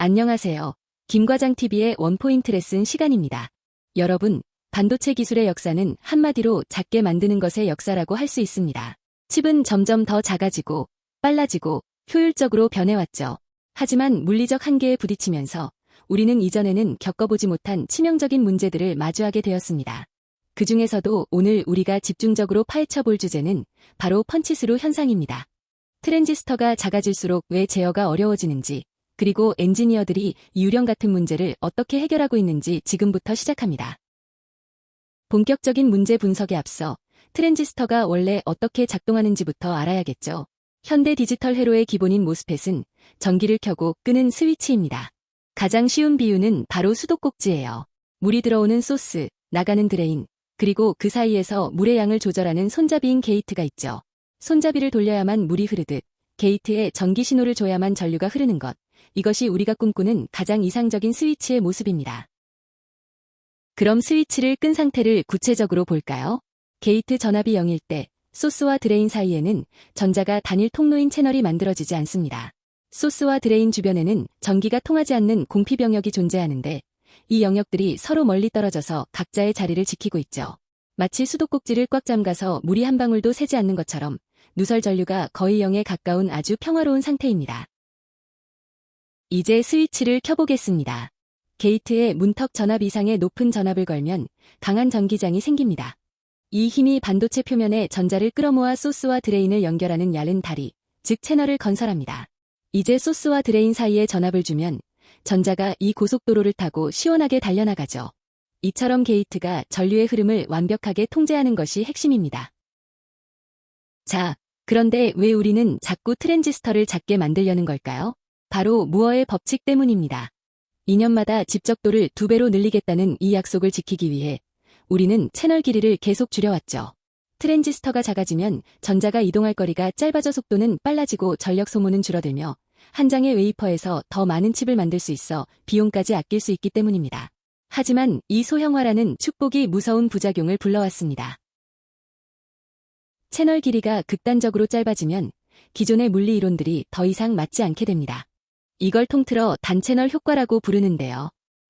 안녕하세요. 김과장TV의 원포인트 레슨 시간입니다. 여러분, 반도체 기술의 역사는 한마디로 작게 만드는 것의 역사라고 할 수 있습니다. 칩은 점점 더 작아지고 빨라지고 효율적으로 변해왔죠. 하지만 물리적 한계에 부딪히면서 우리는 이전에는 겪어보지 못한 치명적인 문제들을 마주하게 되었습니다. 그 중에서도 오늘 우리가 집중적으로 파헤쳐볼 주제는 바로 펀치스루 현상입니다. 트랜지스터가 작아질수록 왜 제어가 어려워지는지, 그리고 엔지니어들이 이 유령 같은 문제를 어떻게 해결하고 있는지 지금부터 시작합니다. 본격적인 문제 분석에 앞서 트랜지스터가 원래 어떻게 작동하는지부터 알아야겠죠. 현대 디지털 회로의 기본인 모스펫은 전기를 켜고 끄는 스위치입니다. 가장 쉬운 비유는 바로 수도꼭지예요. 물이 들어오는 소스, 나가는 드레인, 그리고 그 사이에서 물의 양을 조절하는 손잡이인 게이트가 있죠. 손잡이를 돌려야만 물이 흐르듯 게이트에 전기 신호를 줘야만 전류가 흐르는 것. 이것이 우리가 꿈꾸는 가장 이상적인 스위치의 모습입니다. 그럼 스위치를 끈 상태를 구체적으로 볼까요? 게이트 전압이 0일 때 소스와 드레인 사이에는 전자가 단일 통로인 채널이 만들어지지 않습니다. 소스와 드레인 주변에는 전기가 통하지 않는 공피 병역이 존재하는데 이 영역들이 서로 멀리 떨어져서 각자의 자리를 지키고 있죠. 마치 수도꼭지를 꽉 잠가서 물이 한 방울도 새지 않는 것처럼 누설 전류가 거의 0에 가까운 아주 평화로운 상태입니다. 이제 스위치를 켜보겠습니다. 게이트에 문턱 전압 이상의 높은 전압을 걸면 강한 전기장이 생깁니다. 이 힘이 반도체 표면에 전자를 끌어모아 소스와 드레인을 연결하는 얇은 다리, 즉 채널을 건설합니다. 이제 소스와 드레인 사이에 전압을 주면 전자가 이 고속도로를 타고 시원하게 달려나가죠. 이처럼 게이트가 전류의 흐름을 완벽하게 통제하는 것이 핵심입니다. 자, 그런데 왜 우리는 자꾸 트랜지스터를 작게 만들려는 걸까요? 바로 무어의 법칙 때문입니다. 2년마다 집적도를 2배로 늘리겠다는 이 약속을 지키기 위해 우리는 채널 길이를 계속 줄여왔죠. 트랜지스터가 작아지면 전자가 이동할 거리가 짧아져 속도는 빨라지고 전력 소모는 줄어들며 한 장의 웨이퍼에서 더 많은 칩을 만들 수 있어 비용까지 아낄 수 있기 때문입니다. 하지만 이 소형화라는 축복이 무서운 부작용을 불러왔습니다. 채널 길이가 극단적으로 짧아지면 기존의 물리 이론들이 더 이상 맞지 않게 됩니다. 이걸 통틀어 단채널 효과라고 부르는데요.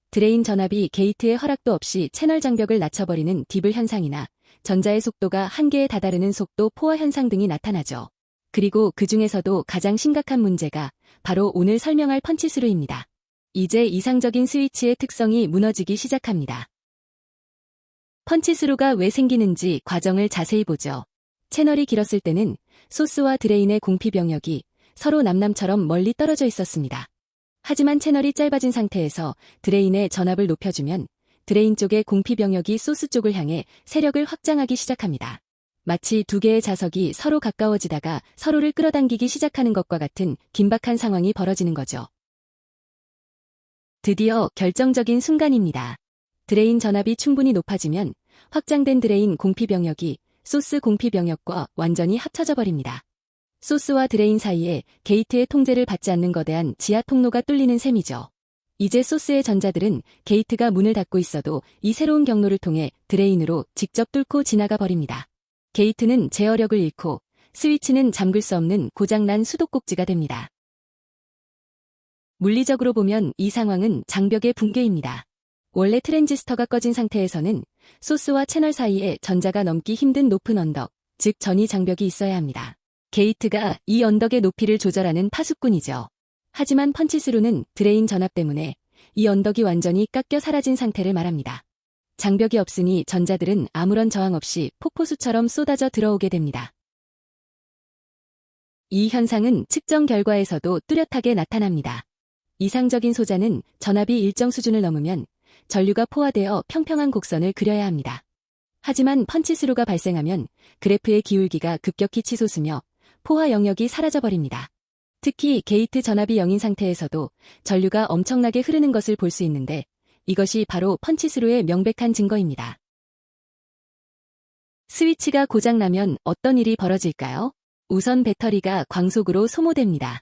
드레인 전압이 게이트의 허락도 없이 채널 장벽을 낮춰버리는 디블 현상이나 전자의 속도가 한계에 다다르는 속도 포화 현상 등이 나타나죠. 그리고 그 중에서도 가장 심각한 문제가 바로 오늘 설명할 펀치스루입니다. 이제 이상적인 스위치의 특성이 무너지기 시작합니다. 펀치스루가 왜 생기는지 과정을 자세히 보죠. 채널이 길었을 때는 소스와 드레인의 공피 병역이 서로 남남처럼 멀리 떨어져 있었습니다. 하지만 채널이 짧아진 상태에서 드레인의 전압을 높여주면 드레인 쪽의 공피 병역이 소스 쪽을 향해 세력을 확장하기 시작합니다. 마치 두 개의 자석이 서로 가까워지다가 서로를 끌어당기기 시작하는 것과 같은 긴박한 상황이 벌어지는 거죠. 드디어 결정적인 순간입니다. 드레인 전압이 충분히 높아지면 확장된 드레인 공피 병역이 소스 공피 병역과 완전히 합쳐져 버립니다. 소스와 드레인 사이에 게이트의 통제를 받지 않는 거대한 지하 통로가 뚫리는 셈이죠. 이제 소스의 전자들은 게이트가 문을 닫고 있어도 이 새로운 경로를 통해 드레인으로 직접 뚫고 지나가 버립니다. 게이트는 제어력을 잃고 스위치는 잠글 수 없는 고장난 수도꼭지가 됩니다. 물리적으로 보면 이 상황은 장벽의 붕괴입니다. 원래 트랜지스터가 꺼진 상태에서는 소스와 채널 사이에 전자가 넘기 힘든 높은 언덕, 즉 전이 장벽이 있어야 합니다. 게이트가 이 언덕의 높이를 조절하는 파수꾼이죠. 하지만 펀치스루는 드레인 전압 때문에 이 언덕이 완전히 깎여 사라진 상태를 말합니다. 장벽이 없으니 전자들은 아무런 저항 없이 폭포수처럼 쏟아져 들어오게 됩니다. 이 현상은 측정 결과에서도 뚜렷하게 나타납니다. 이상적인 소자는 전압이 일정 수준을 넘으면 전류가 포화되어 평평한 곡선을 그려야 합니다. 하지만 펀치스루가 발생하면 그래프의 기울기가 급격히 치솟으며 포화 영역이 사라져버립니다. 특히 게이트 전압이 0인 상태에서도 전류가 엄청나게 흐르는 것을 볼 수 있는데 이것이 바로 펀치스루의 명백한 증거입니다. 스위치가 고장나면 어떤 일이 벌어질까요? 우선 배터리가 광속으로 소모됩니다.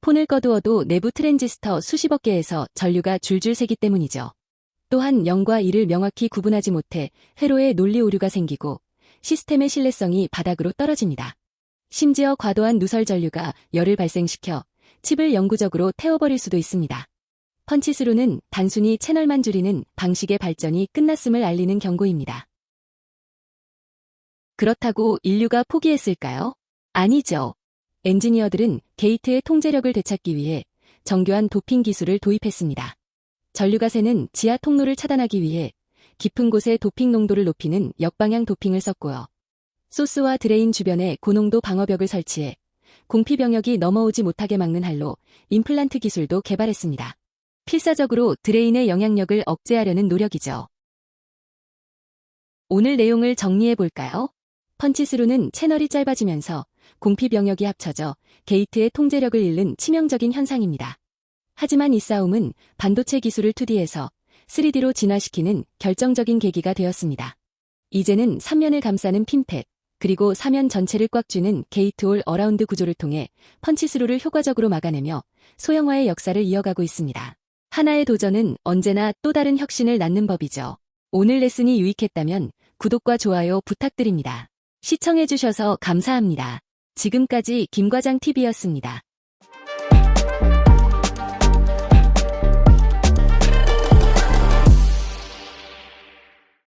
폰을 꺼두어도 내부 트랜지스터 수십억 개에서 전류가 줄줄 새기 때문이죠. 또한 0과 1을 명확히 구분하지 못해 회로에 논리 오류가 생기고 시스템의 신뢰성이 바닥으로 떨어집니다. 심지어 과도한 누설 전류가 열을 발생시켜 칩을 영구적으로 태워버릴 수도 있습니다. 펀치스루는 단순히 채널만 줄이는 방식의 발전이 끝났음을 알리는 경고입니다. 그렇다고 인류가 포기했을까요? 아니죠. 엔지니어들은 게이트의 통제력을 되찾기 위해 정교한 도핑 기술을 도입했습니다. 전류가 새는 지하 통로를 차단하기 위해 깊은 곳에 도핑 농도를 높이는 역방향 도핑을 썼고요. 소스와 드레인 주변에 고농도 방어벽을 설치해 공피 병력이 넘어오지 못하게 막는 할로 임플란트 기술도 개발했습니다. 필사적으로 드레인의 영향력을 억제하려는 노력이죠. 오늘 내용을 정리해 볼까요? 펀치스루는 채널이 짧아지면서 공피 병력이 합쳐져 게이트의 통제력을 잃는 치명적인 현상입니다. 하지만 이 싸움은 반도체 기술을 2D에서 3D로 진화시키는 결정적인 계기가 되었습니다. 이제는 3면을 감싸는 핀팻, 그리고 4면 전체를 꽉 쥐는 게이트올 어라운드 구조를 통해 펀치스루를 효과적으로 막아내며 소형화의 역사를 이어가고 있습니다. 하나의 도전은 언제나 또 다른 혁신을 낳는 법이죠. 오늘 레슨이 유익했다면 구독과 좋아요 부탁드립니다. 시청해주셔서 감사합니다. 지금까지 김과장TV였습니다.